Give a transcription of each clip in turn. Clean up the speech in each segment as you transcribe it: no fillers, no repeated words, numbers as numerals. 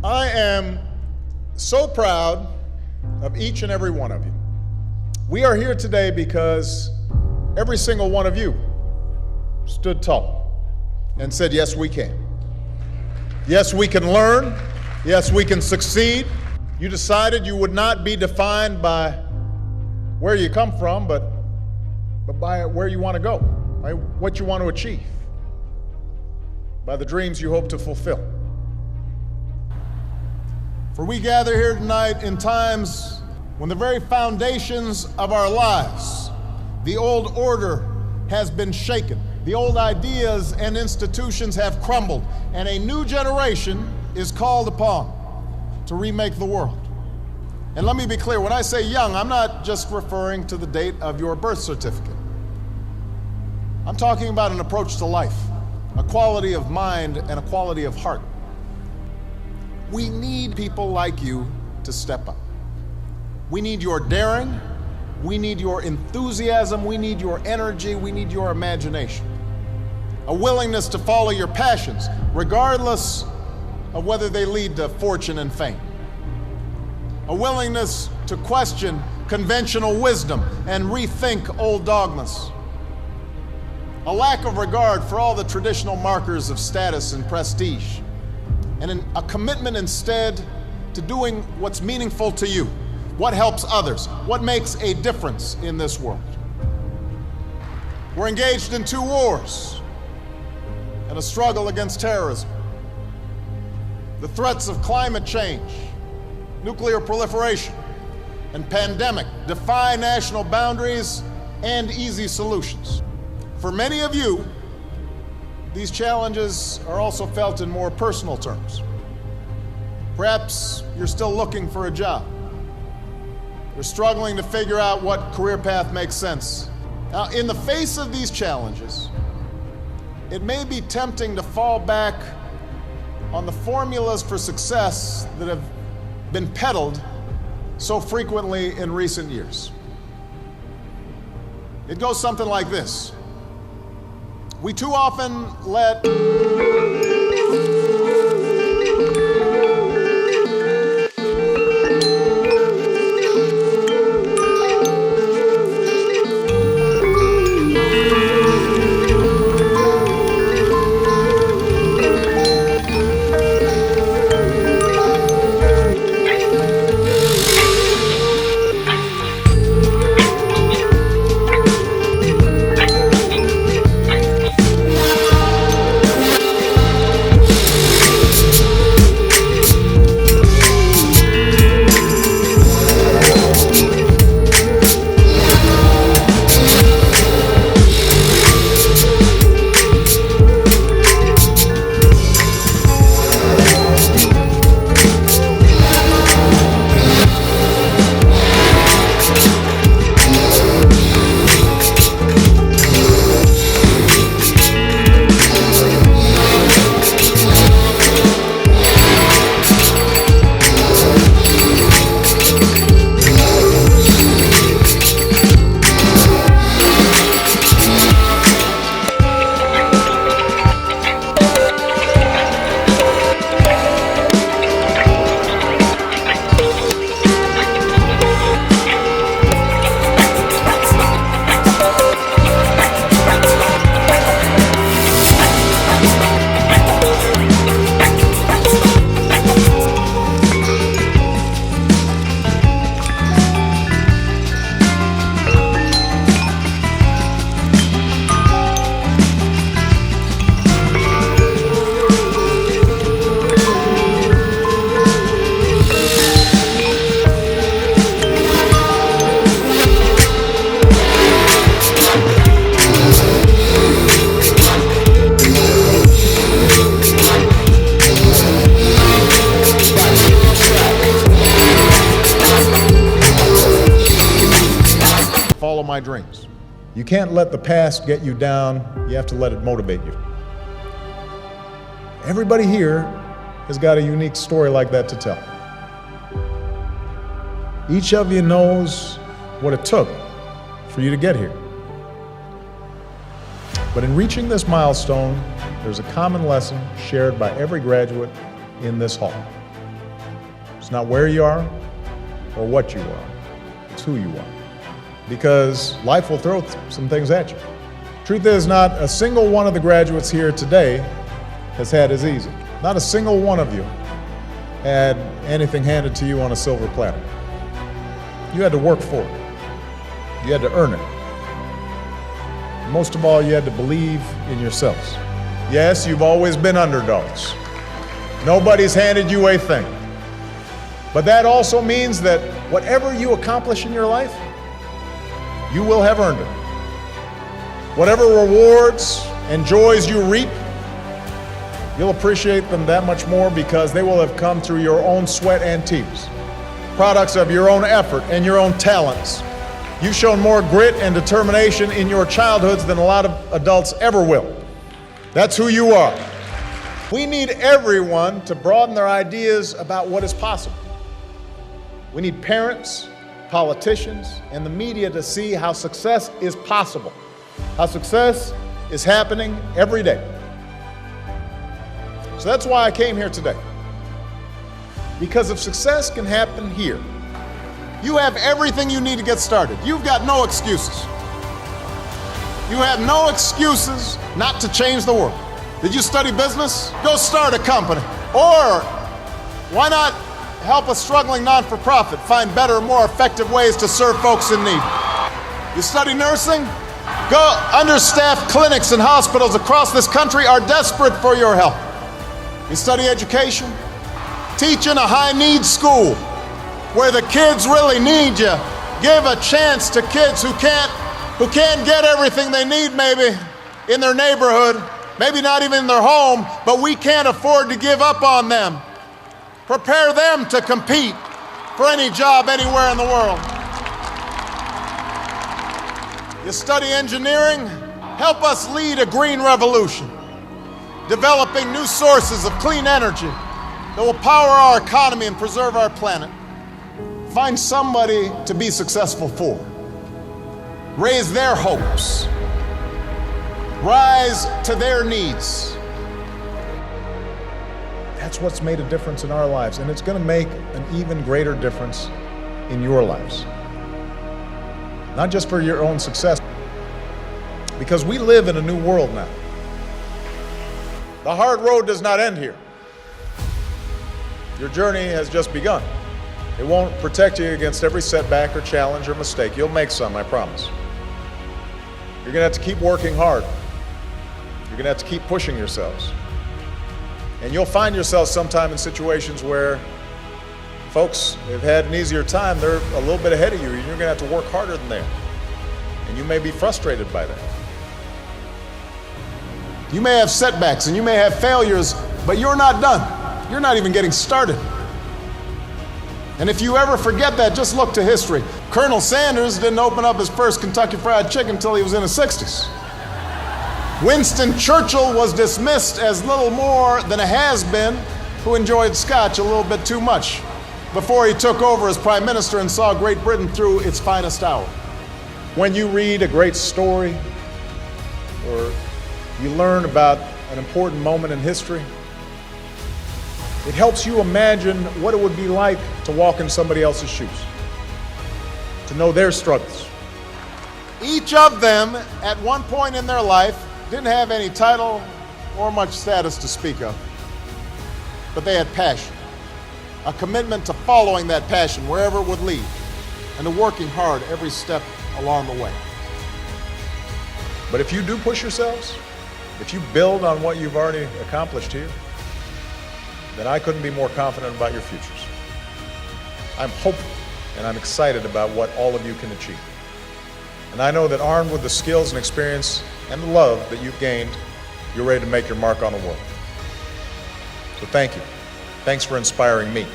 I am so proud of each and every one of you. We are here today because every single one of you stood tall and said, yes, we can. Yes, we can learn. Yes, we can succeed. You decided you would not be defined by where you come from, but by where you want to go, by what you want to achieve, by the dreams you hope to fulfill. For we gather here tonight in times when the very foundations of our lives, the old order has been shaken. The old ideas and institutions have crumbled, and a new generation is called upon to remake the world. And let me be clear, when I say young, I'm not just referring to the date of your birth certificate. I'm talking about an approach to life, a quality of mind and a quality of heart. We need people like you to step up. We need your daring, we need your enthusiasm, we need your energy, we need your imagination. A willingness to follow your passions, regardless of whether they lead to fortune and fame. A willingness to question conventional wisdom and rethink old dogmas. A lack of regard for all the traditional markers of status and prestige. And a commitment instead to doing what's meaningful to you, what helps others, what makes a difference in this world. We're engaged in 2 wars and a struggle against terrorism. The threats of climate change, nuclear proliferation, and pandemic defy national boundaries and easy solutions. For many of you, these challenges are also felt in more personal terms. Perhaps you're still looking for a job. You're struggling to figure out what career path makes sense. Now, in the face of these challenges, it may be tempting to fall back on the formulas for success that have been peddled so frequently in recent years. It goes something like this. We too often let follow my dreams. You can't let the past get you down. You have to let it motivate you. Everybody here has got a unique story like that to tell. Each of you knows what it took for you to get here. But in reaching this milestone, there's a common lesson shared by every graduate in this hall. It's not where you are or what you are. It's who you are. Because life will throw some things at you. Truth is, not a single one of the graduates here today has had as easy. Not a single one of you had anything handed to you on a silver platter. You had to work for it. You had to earn it. Most of all, you had to believe in yourselves. Yes, you've always been underdogs. Nobody's handed you a thing. But that also means that whatever you accomplish in your life, you will have earned it. Whatever rewards and joys you reap, you'll appreciate them that much more because they will have come through your own sweat and tears, products of your own effort and your own talents. You've shown more grit and determination in your childhoods than a lot of adults ever will. That's who you are. We need everyone to broaden their ideas about what is possible. We need parents, politicians, and the media to see how success is possible, how success is happening every day. So that's why I came here today. Because if success can happen here, you have everything you need to get started. You've got no excuses. You have no excuses not to change the world. Did you study business? Go start a company. Or why not help a struggling non-for-profit find better, more effective ways to serve folks in need? You study nursing? Go. Understaffed clinics and hospitals across this country are desperate for your help. You study education? Teach in a high-need school where the kids really need you. Give a chance to kids who can't get everything they need maybe in their neighborhood, maybe not even in their home, but we can't afford to give up on them. Prepare them to compete for any job anywhere in the world. You study engineering? Help us lead a green revolution, developing new sources of clean energy that will power our economy and preserve our planet. Find somebody to be successful for. Raise their hopes. Rise to their needs. That's what's made a difference in our lives, and it's going to make an even greater difference in your lives. Not just for your own success, because we live in a new world now. The hard road does not end here. Your journey has just begun. It won't protect you against every setback or challenge or mistake. You'll make some, I promise. You're going to have to keep working hard. You're going to have to keep pushing yourselves. And you'll find yourselves sometime in situations where folks have had an easier time. They're a little bit ahead of you, and you're going to have to work harder than they are. And you may be frustrated by that. You may have setbacks and you may have failures, but you're not done. You're not even getting started. And if you ever forget that, just look to history. Colonel Sanders didn't open up his first Kentucky Fried Chicken until he was in his 60s. Winston Churchill was dismissed as little more than a has-been who enjoyed scotch a little bit too much before he took over as prime minister and saw Great Britain through its finest hour. When you read a great story or you learn about an important moment in history, it helps you imagine what it would be like to walk in somebody else's shoes, to know their struggles. Each of them, at one point in their life, didn't have any title or much status to speak of, but they had passion, a commitment to following that passion wherever it would lead, and to working hard every step along the way. But if you do push yourselves, if you build on what you've already accomplished here, then I couldn't be more confident about your futures. I'm hopeful and I'm excited about what all of you can achieve. And I know that armed with the skills and experience and the love that you've gained, you're ready to make your mark on the world. So thank you. Thanks for inspiring me.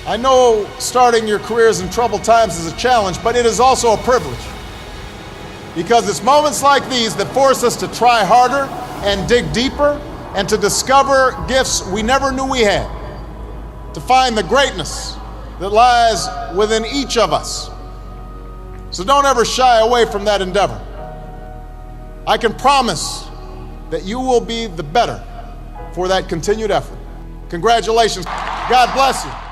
I know starting your careers in troubled times is a challenge, but it is also a privilege. Because it's moments like these that force us to try harder and dig deeper and to discover gifts we never knew we had, to find the greatness that lies within each of us. So don't ever shy away from that endeavor. I can promise that you will be the better for that continued effort. Congratulations. God bless you.